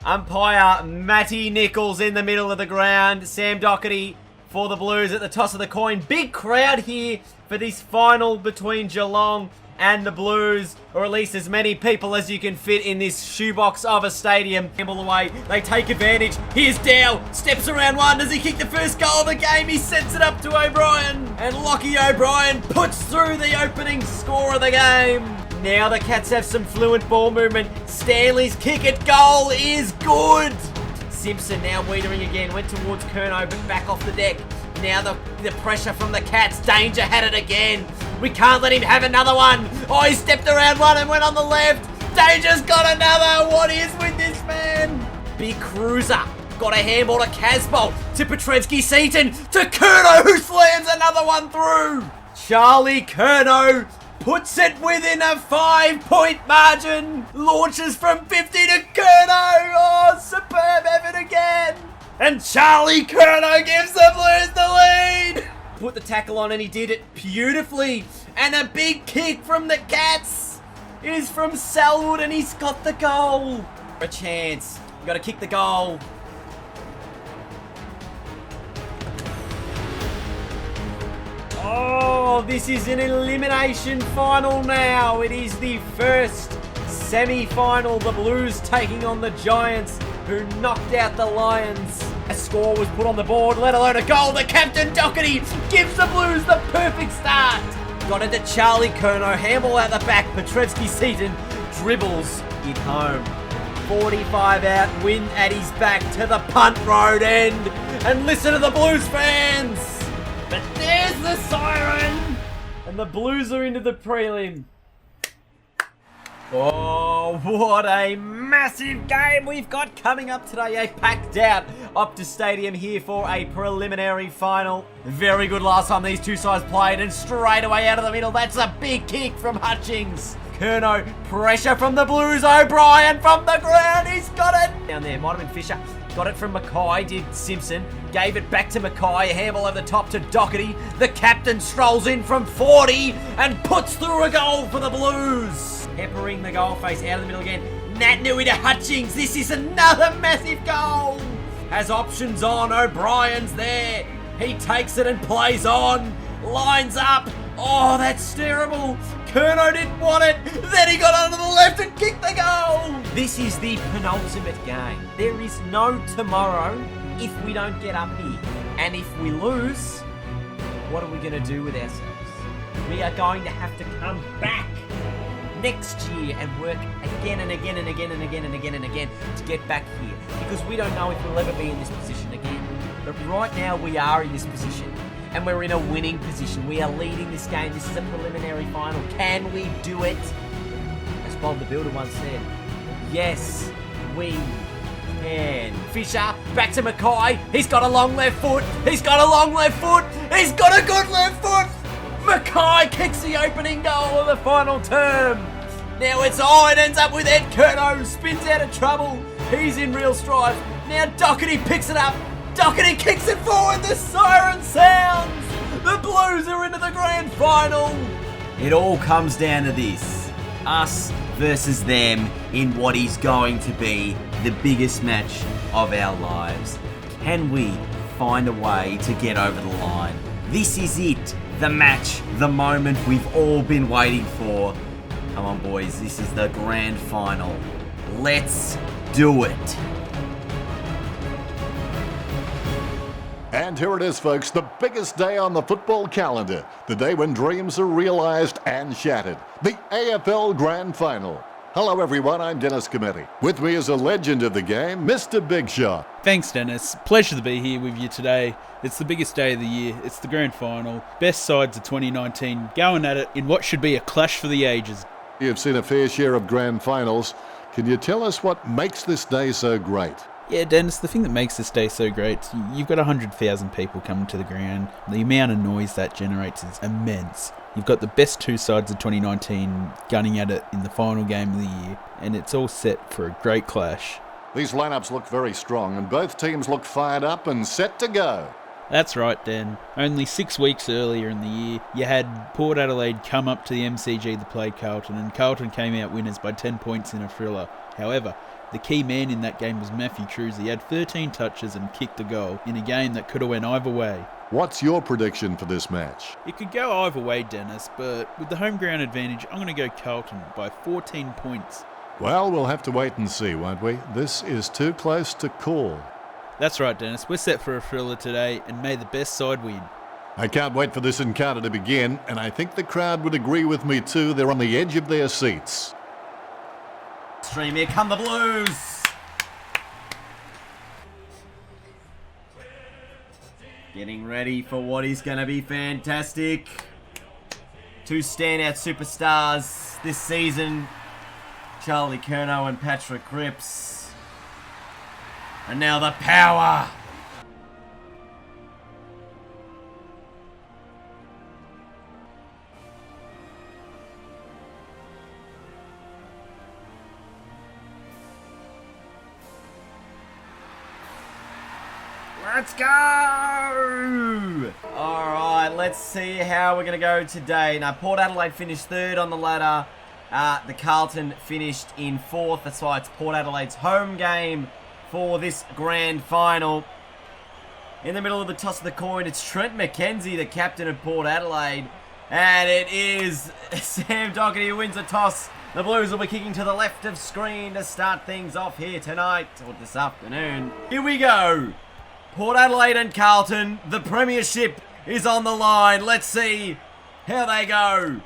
Umpire Matty Nichols in the middle of the ground. Sam Doherty for the Blues at the toss of the coin. Big crowd here for this final between Geelong and the Blues, or at least as many people as you can fit in this shoebox of a stadium. Gamble away, they take advantage. Here's Dow, steps around one. Does he kick the first goal of the game? He sets it up to O'Brien, and Lockie O'Brien puts through the opening score of the game. Now the Cats have some fluent ball movement. Stanley's kick at goal is good. Simpson now weedering again, went towards Curnow but back off the deck. Now the pressure from the Cats. Danger had it again. We can't let him have another one. Oh, he stepped around one and went on the left. Danger's got another. What is with this man? Big Cruiser got a handball to Casbolt, to Petrevsky-Seaton, to Curnow, who slams another one through. Charlie Curnow puts it within a 5-point margin. Launches from 50 to Curnow. Oh, superb effort again. And Charlie Curnow gives the Blues the lead. Put the tackle on and he did it beautifully. And a big kick from the Cats is from Selwood and he's got the goal. A chance. You got to kick the goal. Oh, this is an elimination final now. It is the first semi-final. The Blues taking on the Giants, who knocked out the Lions. A score was put on the board, let alone a goal. The captain, Doherty, gives the Blues the perfect start. Got it to Charlie Curnow, handball out the back. Petrevsky-Seaton dribbles it home. 45 out, wind at his back to the punt road end. And listen to the Blues fans. But there's the siren. And the Blues are into the prelim. Oh, what a massive game we've got coming up today. A packed out Optus Stadium here for a preliminary final. Very good last time these two sides played, and straight away out of the middle, that's a big kick from Hutchings. Curnow, pressure from the Blues. O'Brien from the ground, he's got it. Down there, might have been Fisher. Got it from Mackay, did Simpson. Gave it back to Mackay, a handball over the top to Doherty. The captain strolls in from 40 and puts through a goal for the Blues. Peppering the goal face out of the middle again. Nat Nui to Hutchings. This is another massive goal. Has options on. O'Brien's there. He takes it and plays on. Lines up. Oh, that's terrible. Curnow didn't want it. Then he got onto the left and kicked the goal. This is the penultimate game. There is no tomorrow if we don't get up here. And if we lose, what are we going to do with ourselves? We are going to have to come back next year and work again and again and again and again and again and again to get back here, because we don't know if we'll ever be in this position again. But right now we are in this position and we're in a winning position. We are leading this game. This is a preliminary final. Can we do it? As Bob the Builder once said, yes, we can. Fisher, back to Mackay. He's got a long left foot. He's got a long left foot. He's got a good left foot. Mackay kicks the opening goal of the final term. Now it ends up with Ed Curnow, spins out of trouble. He's in real strife. Now Doherty picks it up. Doherty kicks it forward. The siren sounds. The Blues are into the grand final. It all comes down to this. Us versus them in what is going to be the biggest match of our lives. Can we find a way to get over the line? This is it. The match, the moment we've all been waiting for. Come on, boys, this is the grand final. Let's do it. And here it is, folks, the biggest day on the football calendar. The day when dreams are realised and shattered. The AFL Grand Final. Hello, everyone. I'm Dennis Cometti. With me is a legend of the game, Mr. Big Shot. Thanks, Dennis. Pleasure to be here with you today. It's the biggest day of the year. It's the grand final. Best sides of 2019 going at it in what should be a clash for the ages. You've seen a fair share of grand finals. Can you tell us what makes this day so great? Yeah, Dennis, the thing that makes this day so great, you've got 100,000 people coming to the ground. The amount of noise that generates is immense. You've got the best two sides of 2019 gunning at it in the final game of the year, and it's all set for a great clash. These lineups look very strong, and both teams look fired up and set to go. That's right, Dan. Only 6 weeks earlier in the year, you had Port Adelaide come up to the MCG to play Carlton, and Carlton came out winners by 10 points in a thriller. However, the key man in that game was Matthew Trewes. He had 13 touches and kicked a goal in a game that could have went either way. What's your prediction for this match? It could go either way, Dennis, but with the home ground advantage, I'm going to go Carlton by 14 points. Well, we'll have to wait and see, won't we? This is too close to call. That's right, Dennis. We're set for a thriller today, and may the best side win. I can't wait for this encounter to begin, and I think the crowd would agree with me too. They're on the edge of their seats. Stream, here come the Blues. Getting ready for what is going to be fantastic. Two standout superstars this season, Charlie Curnow and Patrick Cripps. And now the power. Let's go! Alright, let's see how we're going to go today. Now, Port Adelaide finished third on the ladder. The Carlton finished in fourth. That's why it's Port Adelaide's home game for this grand final. In the middle of the toss of the coin, it's Trent McKenzie, the captain of Port Adelaide. And it is Sam Docherty who wins the toss. The Blues will be kicking to the left of screen to start things off here tonight, or this afternoon. Here we go. Port Adelaide and Carlton, the premiership is on the line. Let's see how they go.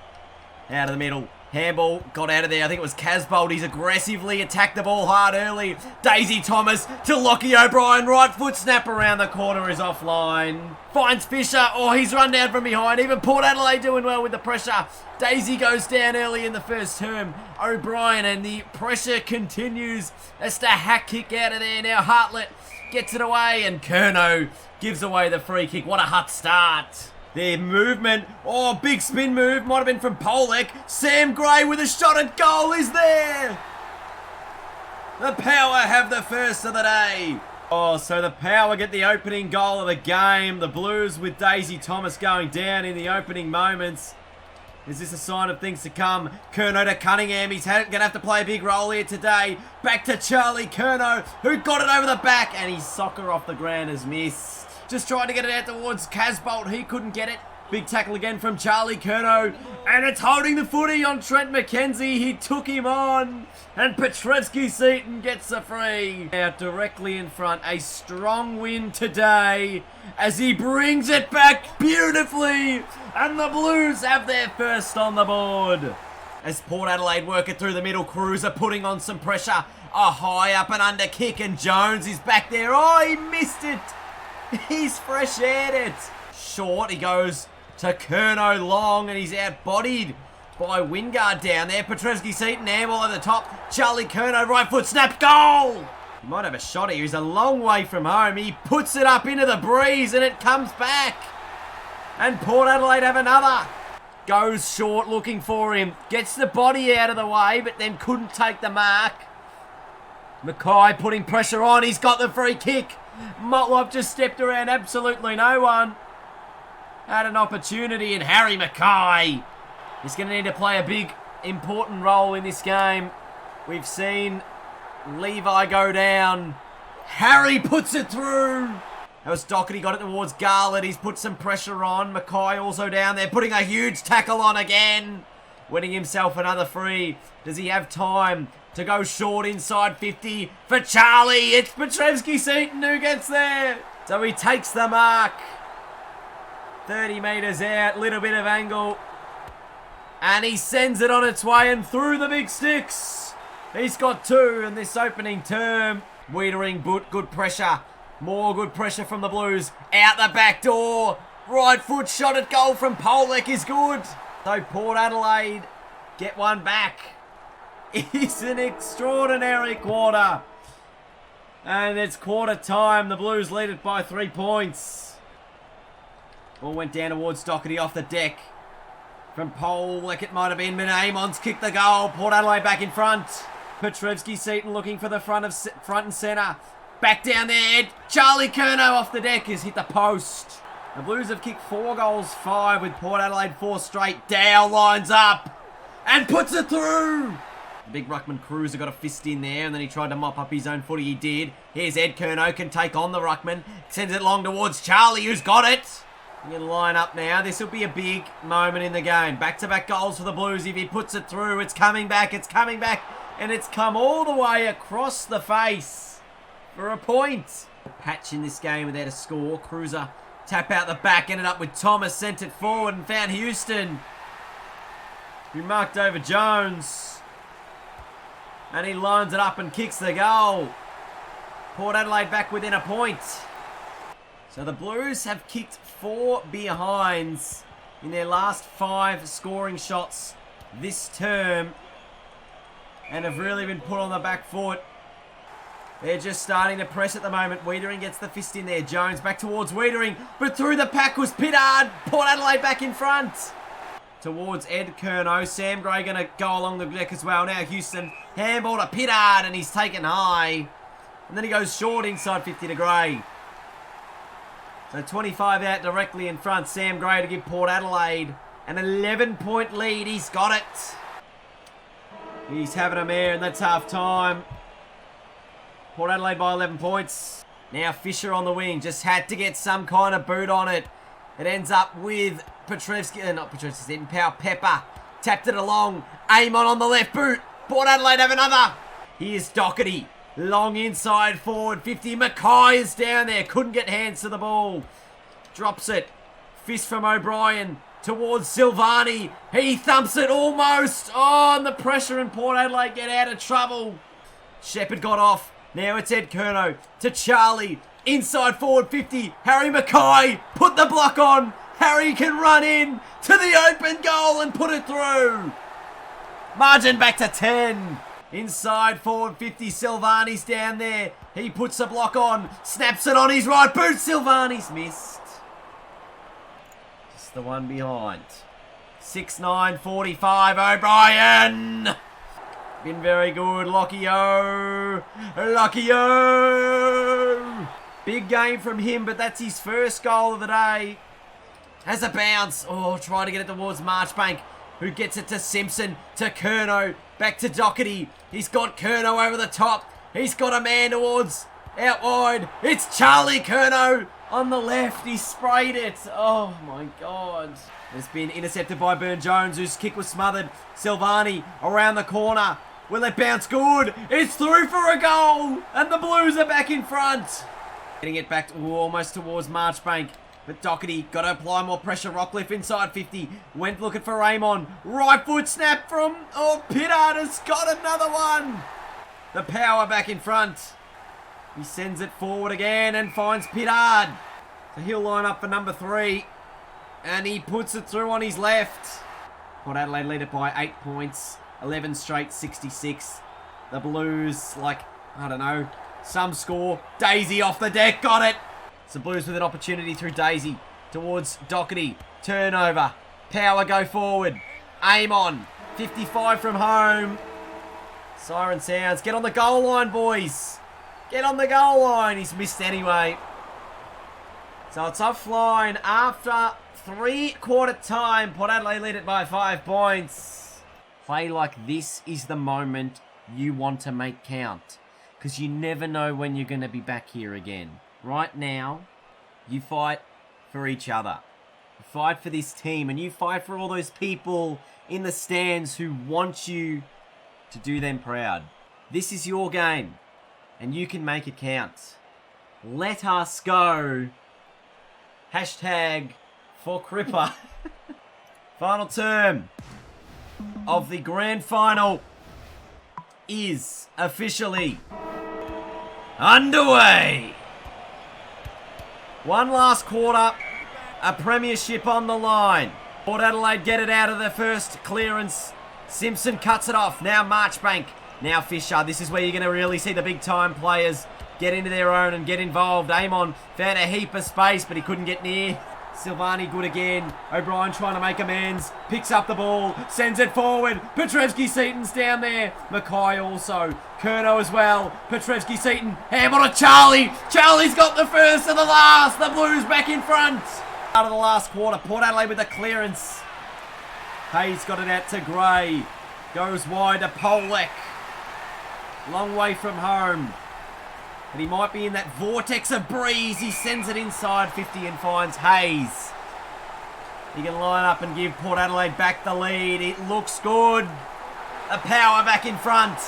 Out of the middle. Handball got out of there. I think it was Casbolt. He's aggressively attacked the ball hard early. Daisy Thomas to Lockie O'Brien. Right foot snap around the corner is offline. Finds Fisher. Oh, he's run down from behind. Even Port Adelaide doing well with the pressure. Daisy goes down early in the first term. O'Brien, and the pressure continues. That's the hack kick out of there. Now Hartlett gets it away, and Curnow gives away the free kick. What a hot start. Their movement. Oh, big spin move. Might have been from Polek. Sam Gray with a shot at goal is there. The Power have the first of the day. Oh, so the Power get the opening goal of the game. The Blues with Daisy Thomas going down in the opening moments. Is this a sign of things to come? Curnow to Cunningham. He's going to have to play a big role here today. Back to Charlie Curnow, who got it over the back, and his soccer off the ground has missed. Just tried to get it out towards Casbolt. He couldn't get it. Big tackle again from Charlie Curnow. And it's holding the footy on Trent McKenzie. He took him on. And Petrevski-Seton gets the free. Out directly in front. A strong win today as he brings it back beautifully. And the Blues have their first on the board. As Port Adelaide work it through the middle, Cruiser putting on some pressure. A high up and under kick, and Jones is back there. Oh, he missed it. He's fresh aired it. Short, he goes to Curnow long, and he's out-bodied by Wingard down there. Petrevski-Seton, handball over the top. Charlie Curnow, right foot snap, goal! He might have a shot here. He's a long way from home. He puts it up into the breeze, and it comes back. And Port Adelaide have another. Goes short, looking for him. Gets the body out of the way, but then couldn't take the mark. Mackay putting pressure on. He's got the free kick. Motlop just stepped around absolutely no one. Had an opportunity, and Harry Mackay is going to need to play a big, important role in this game. We've seen Levi go down. Harry puts it through. That was Docherty, got it towards Garlett. He's put some pressure on. Mackay also down there, putting a huge tackle on again. Winning himself another free. Does he have time to go short inside 50 for Charlie? It's Petrevski-Seton who gets there. So he takes the mark. 30 metres out, little bit of angle. And he sends it on its way and through the big sticks. He's got two in this opening term. Wiedering, good pressure. More good pressure from the Blues. Out the back door. Right foot shot at goal from Polek is good. So Port Adelaide get one back. It's an extraordinary quarter. And it's quarter time. The Blues lead it by 3 points. Ball went down towards Docherty off the deck. From Polek it might have been, but Amon's kicked the goal. Port Adelaide back in front. Petrevski-Seton looking for the front and centre. Back down there. Charlie Curnow off the deck has hit the post. The Blues have kicked 4 goals, 5 with Port Adelaide 4 straight. Dow lines up and puts it through. The big ruckman Cruiser got a fist in there, and then he tried to mop up his own footy. He did. Here's Ed Kerno, can take on the ruckman. Sends it long towards Charlie, who's got it. You can line up now. This will be a big moment in the game. Back-to-back goals for the Blues. If he puts it through, it's coming back. And it's come all the way across the face for a point. A patch in this game without a score. Cruiser tap out the back, ended up with Thomas, sent it forward and found Houston, who marked over Jones. And he lines it up and kicks the goal. Port Adelaide back within a point. So the Blues have kicked 4 behinds in their last 5 scoring shots this term and have really been put on the back foot. They're just starting to press at the moment. Wiedering gets the fist in there. Jones back towards Wiedering, but through the pack was Pittard. Port Adelaide back in front. Towards Ed Kerno. Sam Gray going to go along the deck as well. Now Houston, handball to Pittard, and he's taken high. And then he goes short inside 50 to Gray. So 25 out directly in front. Sam Gray to give Port Adelaide an 11-point lead. He's got it. He's having a mare, and that's half time. Port Adelaide by 11 points. Now Fisher on the wing. Just had to get some kind of boot on it. It ends up with Powell Pepper. Tapped it along. Amon on the left boot. Port Adelaide have another. Here's Doherty. Long inside forward. 50. Mackay is down there. Couldn't get hands to the ball. Drops it. Fist from O'Brien towards Silvani. He thumps it almost. Oh, and the pressure in Port Adelaide get out of trouble. Shepherd got off. Now it's Ed Kerno to Charlie. Inside forward 50. Harry Mackay put the block on. Harry can run in to the open goal and put it through. Margin back to 10. Inside forward 50. Silvani's down there. He puts the block on. Snaps it on his right boot. Silvani's missed. Just the one behind. 6-9, 45. O'Brien. Been very good, Lockio. Big game from him, but that's his first goal of the day. Has a bounce. Oh, trying to get it towards Marchbank, who gets it to Simpson, to Kerno, back to Doherty. He's got Kerno over the top. He's got a man towards out wide. It's Charlie Kerno on the left. He sprayed it. Oh, my God. It's been intercepted by Burne-Jones, whose kick was smothered. Silvani around the corner. Will it bounce? Good. It's through for a goal. And the Blues are back in front. Getting it back almost towards Marchbank. But Doherty got to apply more pressure. Rockcliffe inside 50. Went looking for Raymond. Right foot snap from... Oh, Pittard has got another one. The power back in front. He sends it forward again and finds Pittard. So he'll line up for number 3. And he puts it through on his left. Port Adelaide lead it by 8 points. 11 straight, 66. The Blues, I don't know, some score. Daisy off the deck, got it. It's the Blues with an opportunity through Daisy towards Doherty. Turnover. Power go forward. Aim on. 55 from home. Siren sounds. Get on the goal line, boys. Get on the goal line. He's missed anyway. So it's offline after 3/4 time. Port Adelaide lead it by 5 points. Play like this is the moment you want to make count, because you never know when you're going to be back here again. Right now, you fight for each other. You fight for this team, and you fight for all those people in the stands who want you to do them proud. This is your game, and you can make it count. Let us go. Hashtag for Cripper. Final term of the grand final is officially underway. One last quarter, a premiership on the line. Port Adelaide get it out of their first clearance. Simpson cuts it off. Now Marchbank. Now Fisher. This is where you're going to really see the big time players get into their own and get involved. Amon found a heap of space, but he couldn't get near. Silvani good again. O'Brien trying to make amends. Picks up the ball. Sends it forward. Petrevski-Seaton's down there. Mackay also. Kerno as well. Petrevski-Seaton. Handball to Charlie. Charlie's got the first and the last. The Blues back in front. Out of the last quarter. Port Adelaide with the clearance. Hayes got it out to Gray. Goes wide to Polek. Long way from home. But he might be in that vortex of breeze. He sends it inside 50 and finds Hayes. He can line up and give Port Adelaide back the lead. It looks good. The power back in front.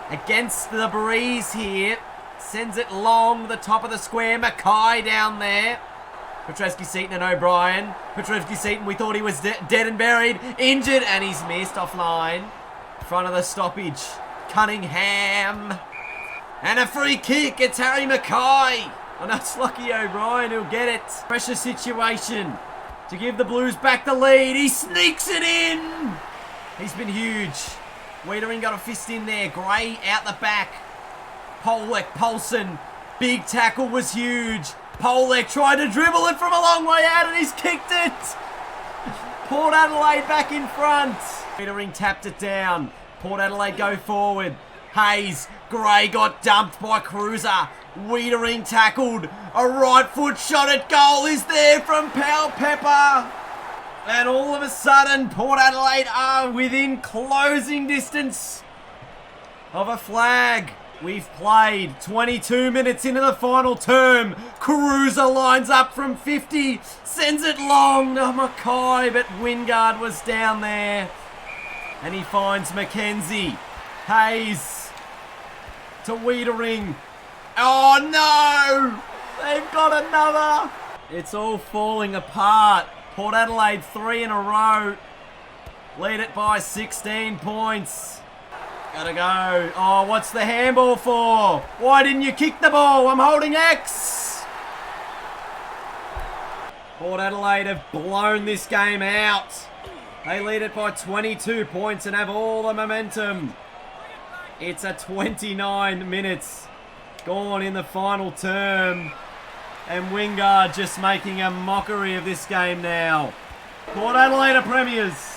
Against the breeze here. Sends it long, the top of the square. Mackay down there. Petrevski-Seton and O'Brien. Petrevski-Seton, we thought he was dead and buried. Injured, and he's missed offline. Front of the stoppage. Cunningham. And a free kick. It's Harry Mackay. Oh no, it's Lucky O'Brien who'll get it. Pressure situation to give the Blues back the lead. He sneaks it in. He's been huge. Wiedering got a fist in there. Gray out the back. Polek, Paulson. Big tackle was huge. Polek tried to dribble it from a long way out and he's kicked it. Port Adelaide back in front. Wiedering tapped it down. Port Adelaide go forward. Hayes, Gray got dumped by Cruiser. Wiedering tackled. A right foot shot at goal is there from Powell Pepper. And all of a sudden, Port Adelaide are within closing distance of a flag. We've played 22 minutes into the final term. Cruiser lines up from 50. Sends it long to Mackay, but Wingard was down there. And he finds Mackenzie. Hayes to Wiedering. Oh no! They've got another. It's all falling apart. Port Adelaide 3 in a row. Lead it by 16 points. Gotta go. Oh, what's the handball for? Why didn't you kick the ball? I'm holding X. Port Adelaide have blown this game out. They lead it by 22 points and have all the momentum. It's a 29 minutes gone in the final term. And Wingard just making a mockery of this game now. Port Adelaide are premiers.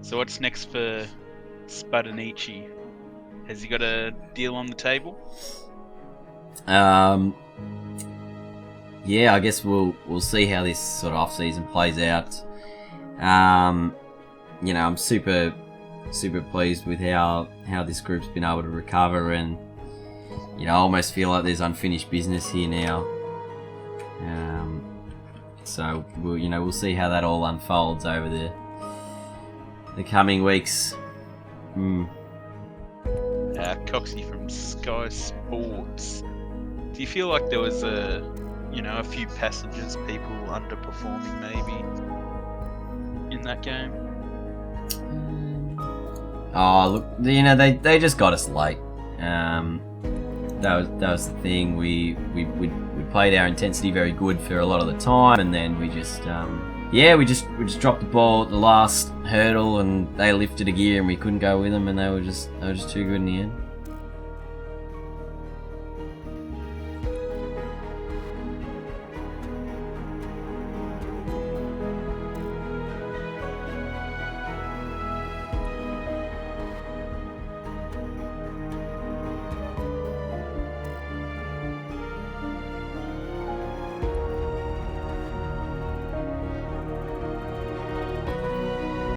So what's next for Spadanici? Has he got a deal on the table? Yeah, I guess we'll see how this sort of off season plays out. You know, I'm super pleased with how this group's been able to recover, and you know, I almost feel like there's unfinished business here now. So we'll see how that all unfolds over the coming weeks. Coxie from Sky Sports. Do you feel like there was a few passengers, people underperforming maybe in that game? Oh, look, you know, they just got us late. That was the thing. We played our intensity very good for a lot of the time, and then we just we just dropped the ball at the last hurdle, and they lifted a gear, and we couldn't go with them, and they were just too good in the end.